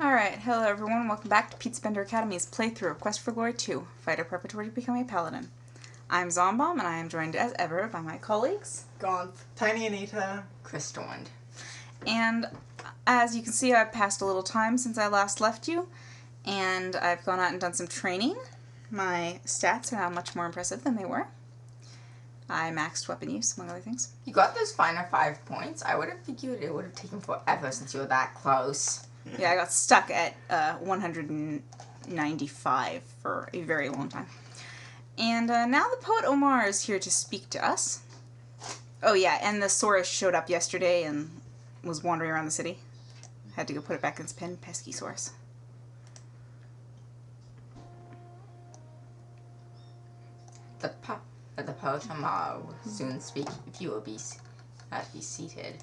Alright, hello everyone, welcome back to Pizza Bender Academy's playthrough of Quest for Glory 2, Fighter Preparatory to Become a Paladin. I'm Zombomb, and I am joined as ever by my colleagues, Gonth, Tiny Anita, Crystalwind. And as you can see, I've passed a little time since I last left you, and I've gone out and done some training. My stats are now much more impressive than they were. I maxed weapon use, among other things. You got those final 5 points. I would have figured it would have taken forever since you were that close. Yeah, I got stuck at 195 for a very long time. And now the poet Omar is here to speak to us. Oh yeah, and the Saurus showed up yesterday and was wandering around the city. Had to go put it back in its pen. Pesky Saurus. The poet Omar will soon speak if you will be seated.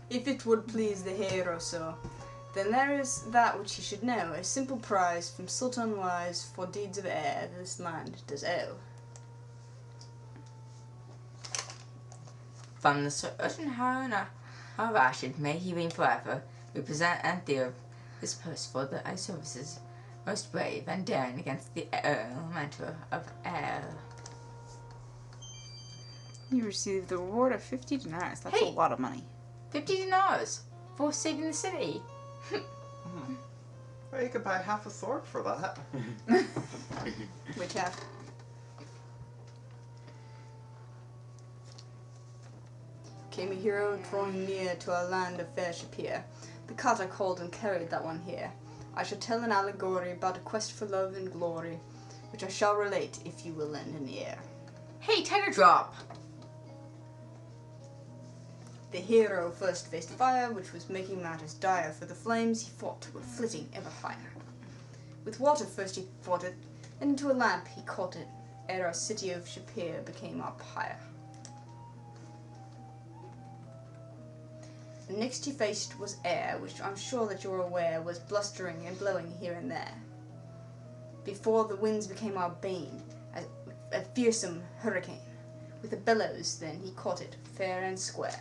If it would please the hero, sir, then there is that which he should know, a simple prize from Sultan Wise for deeds of air this land does owe. From the certain Haruna of Rashid, may he reign forever, we present and dear this post for the eye services, most brave and daring against the elemental of air. You receive the reward of 50 dinars. That's a lot of money. 50 dinars for saving the city. Well, you could buy half a sword for that. Which half? Came a hero drawing near to our land of fair Shapeir. The Katta called and carried that one here. I shall tell an allegory about a quest for love and glory, which I shall relate if you will lend an ear. Hey, take a drop. The hero first faced fire, which was making matters dire. For the flames he fought were flitting ever higher. With water first he fought it, and into a lamp he caught it, ere our city of Shapeir became our pyre. The next he faced was air, which I'm sure that you're aware was blustering and blowing here and there. Before the winds became our bane, a fearsome hurricane. With the bellows then he caught it, fair and square.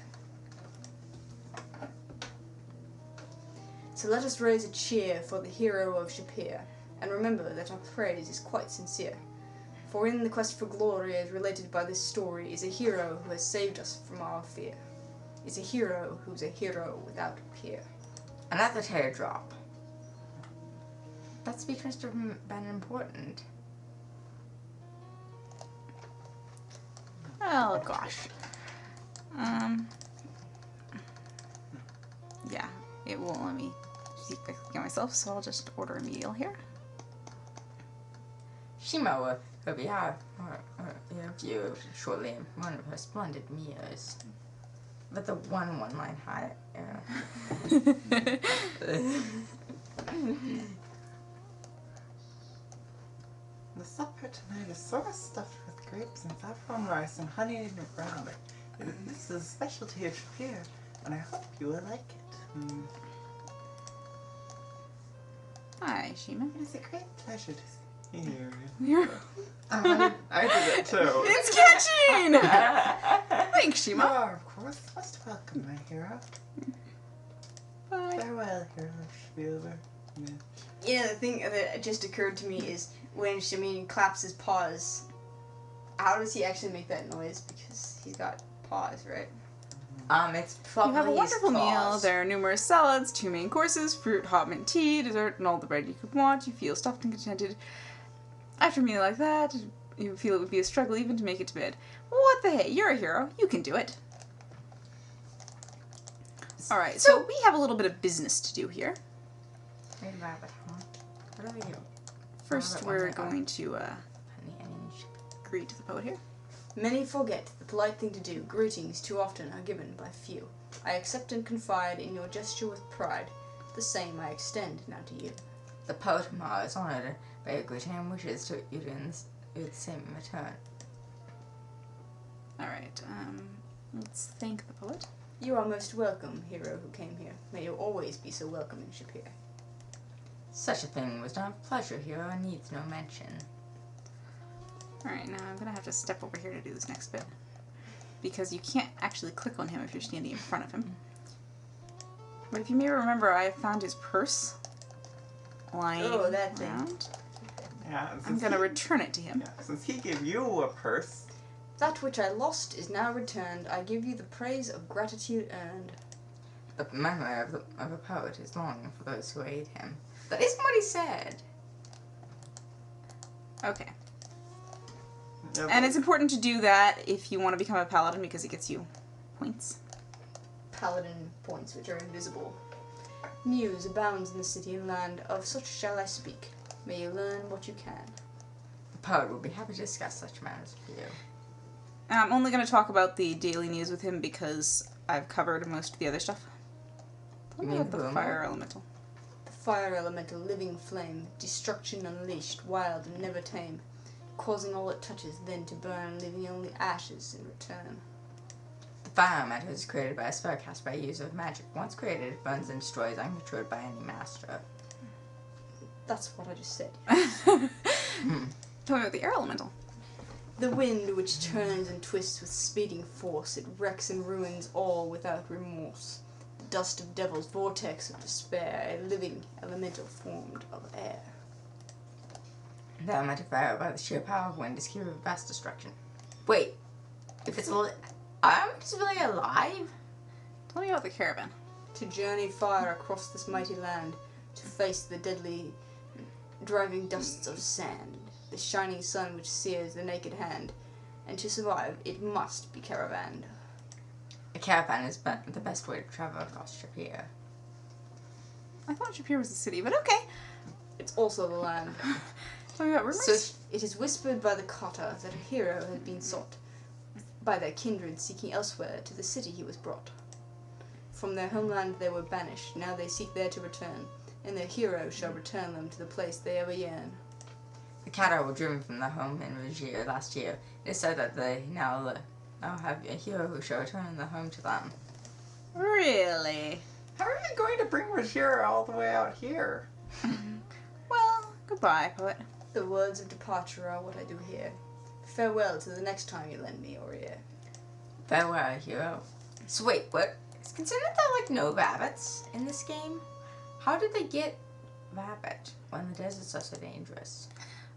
So let us raise a cheer for the hero of Shapeir, and remember that our praise is quite sincere. For in the quest for glory, as related by this story, is a hero who has saved us from our fear. Is a hero who's a hero without peer. Another teardrop. That speech must have been important. Oh gosh. Yeah, it won't let me keep clicking myself, so I'll just order a meal here. Shima will be our interview shortly in one of her splendid meals. But the one-line high. The supper tonight is sort of stuffed with grapes and saffron rice and honey and brown. This is a specialty of Shapeir, and I hope you will like it. Hi, Shima. It is a great pleasure to see you. You're... I did it too. It's catching! Thanks, You Shima. are, of course, most welcome, my hero. Bye. Farewell, hero Shapeir. Yeah, the thing that just occurred to me is when Shamin claps his paws, how does he actually make that noise? Because he's got paws, right? It's probably You have a wonderful his meal. claws. There are numerous salads, 2 main courses, fruit, hot mint tea, dessert, and all the bread you could want. You feel stuffed and contented. After a meal like that, you feel it would be a struggle even to make it to bed. What the hey? You're a hero. You can do it. Alright, so we have a little bit of business to do here. Wait a rabbit, huh? What are you? First, we're going to Honey and greet the poet here. Many forget the polite thing to do. Greetings too often are given by few. I accept and confide in your gesture with pride. The same I extend now to you. The poet Omar is honored by your greeting and wishes to you do the same in return. Alright, let's thank the poet. You are most welcome, hero who came here. May you always be so welcome in Shapeir. Such a thing was done with pleasure, hero, and needs no mention. Alright, now I'm gonna have to step over here to do this next bit. Because you can't actually click on him if you're standing in front of him. But if you may remember, I found his purse lying Oh, that thing. around. Yeah, and I'm since gonna he- return it to him. Yeah, since he gave you a purse, That which I lost is now returned. I give you the praise of gratitude earned. The memory of a poet is longing for those who aid him. That isn't what he said. Okay. yeah, And it's important to do that if you want to become a paladin because it gets you points. Paladin points which are invisible. News abounds in the city and land, of such shall I speak. May you learn what you can. The poet will be happy to discuss such matters with you. And I'm only going to talk about the daily news with him because I've covered most of the other stuff. Tell You me mean about the rumor? fire elemental. The fire elemental, living flame, destruction unleashed, wild and never tame, causing all it touches then to burn, leaving only ashes in return. The fire elemental is created by a spell cast by use of magic. Once created, it burns and destroys uncontrolled by any master. That's what I just said. Tell me about the air elemental. The wind which turns and twists with speeding force, it wrecks and ruins all without remorse. The dust of devils, vortex of despair, a living elemental formed of air. The elemental fire, by the sheer power of wind, is capable of vast destruction. Wait, if it's really alive? Tell me about the caravan. To journey far across this mighty land, to face the deadly driving dusts of sand, the shining sun which sears the naked hand, and to survive it must be caravanned. A caravan is the best way to travel across Shapeir. I thought Shapeir was the city, but okay. It's also the land. Tell me about rumors. So it is whispered by the Kattas that a hero had been sought, by their kindred seeking elsewhere to the city he was brought. From their homeland they were banished, now they seek there to return, and their hero shall return them to the place they ever yearn. The Kattas were driven from their home in Regia last year. It is said that they now have a hero who shall return their home to them. Really? how are you going to bring Rajira all the way out here? Well, goodbye, poet. The words of departure are what I do here. Farewell to the next time you lend me your ear. Farewell, hero. So wait, what? It's considered that no rabbits in this game? How did they get rabbit when the deserts are so dangerous?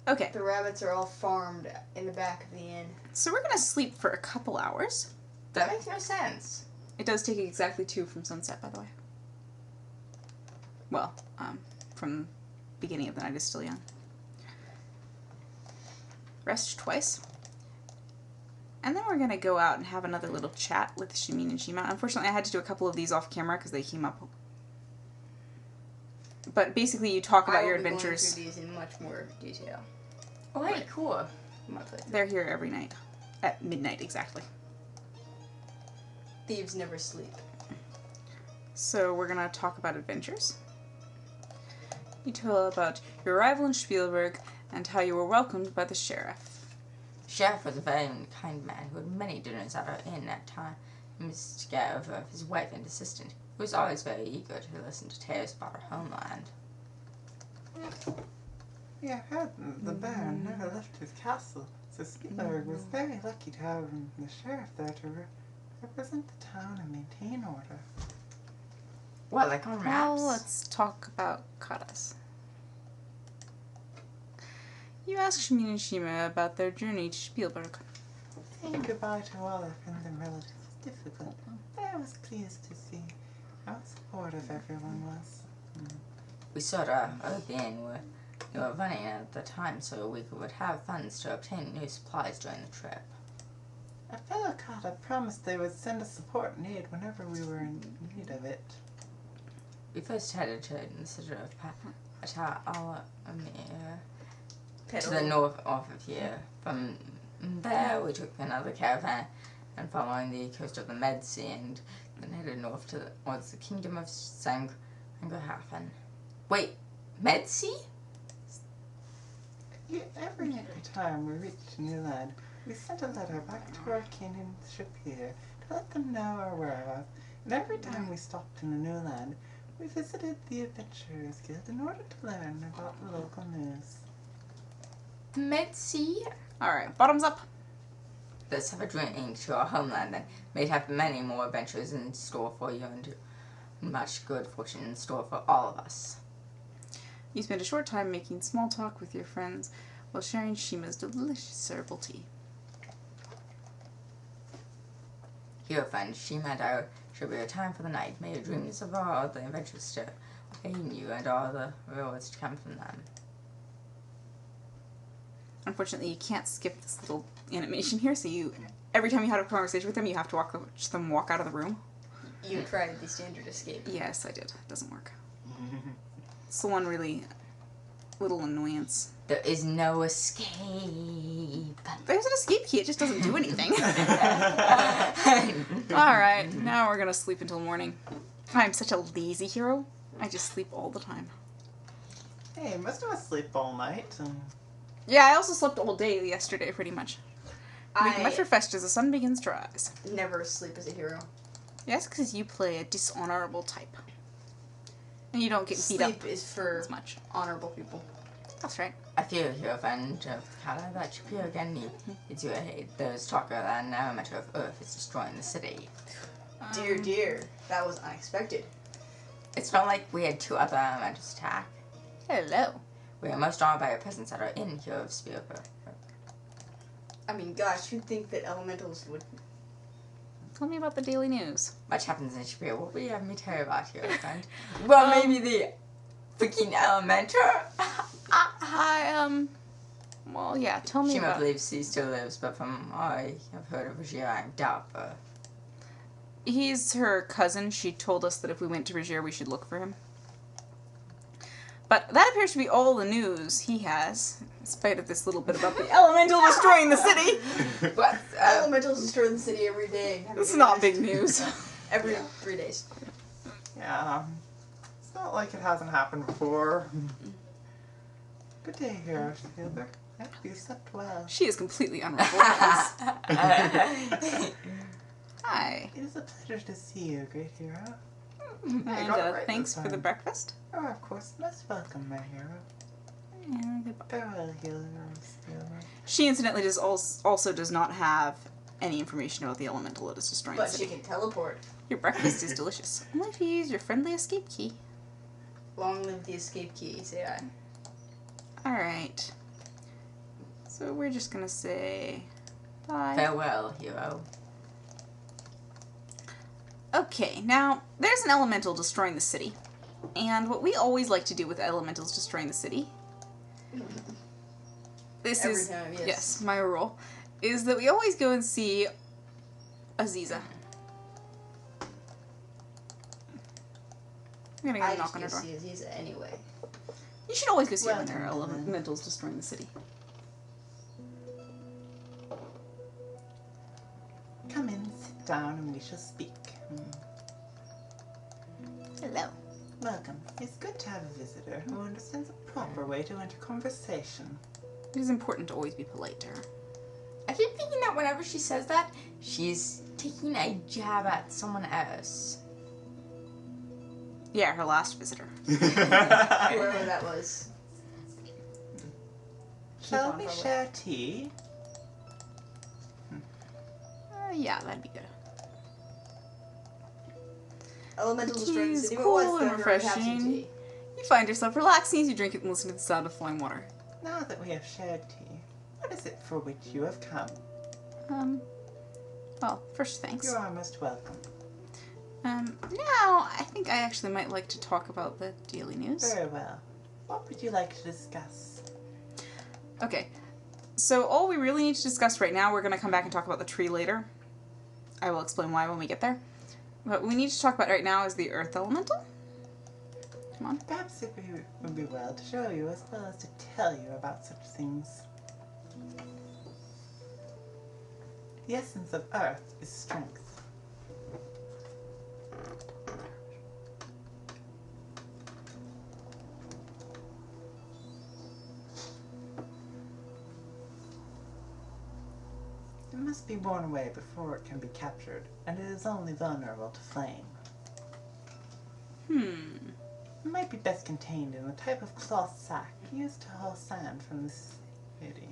Okay, The rabbits are all farmed in the back of the inn. so we're gonna sleep for a couple hours. That makes no sense. It does take exactly 2 from sunset, by the way. Well, from beginning of the night is still young. Rest twice. And then we're gonna go out and have another little chat with Shamin and Shima. Unfortunately, I had to do a couple of these off camera because they came up. But basically, you talk about your I will be adventures. going through these in much more detail. Oh, hey, cool. in my playthrough. They're here every night. At midnight, exactly. Thieves never sleep. So we're gonna talk about adventures. You tell about your arrival in Spielberg and how you were welcomed by the sheriff. The sheriff was a very kind man who had many dinners at our inn at times to get over his wife and assistant. He was always very eager to listen to tales about our homeland. Yeah, I heard the Baron never left his castle, so Spielberg was very lucky to have the sheriff there to represent the town and maintain order. What, like on Now maps? let's talk about Kattas. You asked Shamin and Shima about their journey to Spielberg. Saying goodbye to all their friends and relatives was difficult, but I was pleased to see how supportive everyone was. We sort of the inn we were running at the time so we would have funds to obtain new supplies during the trip. A fellow Katta promised they would send us support and aid whenever we were in need of it. We first headed to the city of to the north of here. From there, we took another caravan and following the coast of the Med Sea and then headed north towards the kingdom of Sangrahafen. Wait, Med Sea? Yeah, every time we reached a new land, we sent a letter back to our kin in Shapeir to let them know our whereabouts. And every time we stopped in a new land, we visited the Adventurers Guild in order to learn about the local news. Med Sea? Alright, bottoms up. Let's have a journey to our homeland and may have many more adventures in store for you and much good fortune in store for all of us. You spend a short time making small talk with your friends while sharing Shima's delicious herbal tea. Hero friend, Shima and I shall be your time for the night. May your dreams of all the adventures to awaken you and all the rewards to come from them. Unfortunately, you can't skip this little animation here, so every time you have a conversation with them, you have to watch them walk out of the room. You tried the standard escape. Yes, I did. It doesn't work. It's the one really little annoyance. There is no escape. There's an escape key, it just doesn't do anything. Alright, now we're gonna sleep until morning. I'm such a lazy hero. I just sleep all the time. Hey, most of us sleep all night. Yeah, I also slept all day yesterday, pretty much. Make much refreshed as the sun begins to rise. Never sleep as a hero. Yes, because you play a dishonorable type. And you don't get beat up Sleep is for as much. honorable people. That's right. I feel hero friend of Kattas that Shapeir again needs your aid. There's talk that an element of Earth is destroying the city. Dear, that was unexpected. It's not like we had 2 other elementals attack. Hello. We are most honored by your presence at our inn, Hero of Spielberg. I mean, gosh, you'd think that elementals would... Tell me about the daily news. Much happens in Shapeir. What will you have me tell you about, hero friend? Well, maybe the freaking elementor? Well, yeah, tell me Shima about... believes he still lives, but from all I have heard of Regier, I doubt her. He's her cousin. She told us that if we went to Regier, we should look for him. But that appears to be all the news he has, in spite of this little bit about the elemental destroying the city. But, Elementals destroy the city every day. It's not big news. Every 3 days. Yeah. It's not like it hasn't happened before. Good day, Hero Spielberg. I hope you slept well. She is completely unreliable. Hi. It is a pleasure to see you, great hero. And got it right thanks this for the time. breakfast. Oh, of course, most welcome, my hero. Yeah, goodbye. Farewell, Hero Spielberg. She incidentally also does not have any information about the elemental that is destroying But the she city. can teleport. Your breakfast is delicious. Only if you use your friendly escape key. Long live the escape key, say I. Alright. So we're just gonna say bye. farewell, hero. Okay, now there's an elemental destroying the city. And what we always like to do with elementals destroying the city, this Every is time, yes. yes, my rule, is that we always go and see Aziza. I'm gonna go I knock just on her get door. to see Aziza anyway. You should always go see her when Welcome, there are Delenn. elementals destroying the city. Come in, sit down, and we shall speak. Hello. Welcome. It's good to have a visitor who understands the proper way to enter conversation. It is important to always be polite to her. I keep thinking that whenever she says that, she's taking a jab at someone else. Yeah, her last visitor. Whoever that was. Shall on we forward. share tea? Yeah, that'd be good. Elemental The destroying the tea is city, but cool what's and the have some refreshing. tea? You find yourself relaxing as you drink it and listen to the sound of flowing water. Now that we have shared tea, what is it for which you have come? Well, first thanks. You are most welcome. Now, I think I actually might like to talk about the daily news. Very well. What would you like to discuss? Okay, so all we really need to discuss right now, we're going to come back and talk about the tree later. I will explain why when we get there. What we need to talk about right now is the earth elemental. Come on. Perhaps it would be well to show you as well as to tell you about such things. The essence of earth is strength. It must be worn away before it can be captured, and it is only vulnerable to flame. It might be best contained in a type of cloth sack used to haul sand from the city.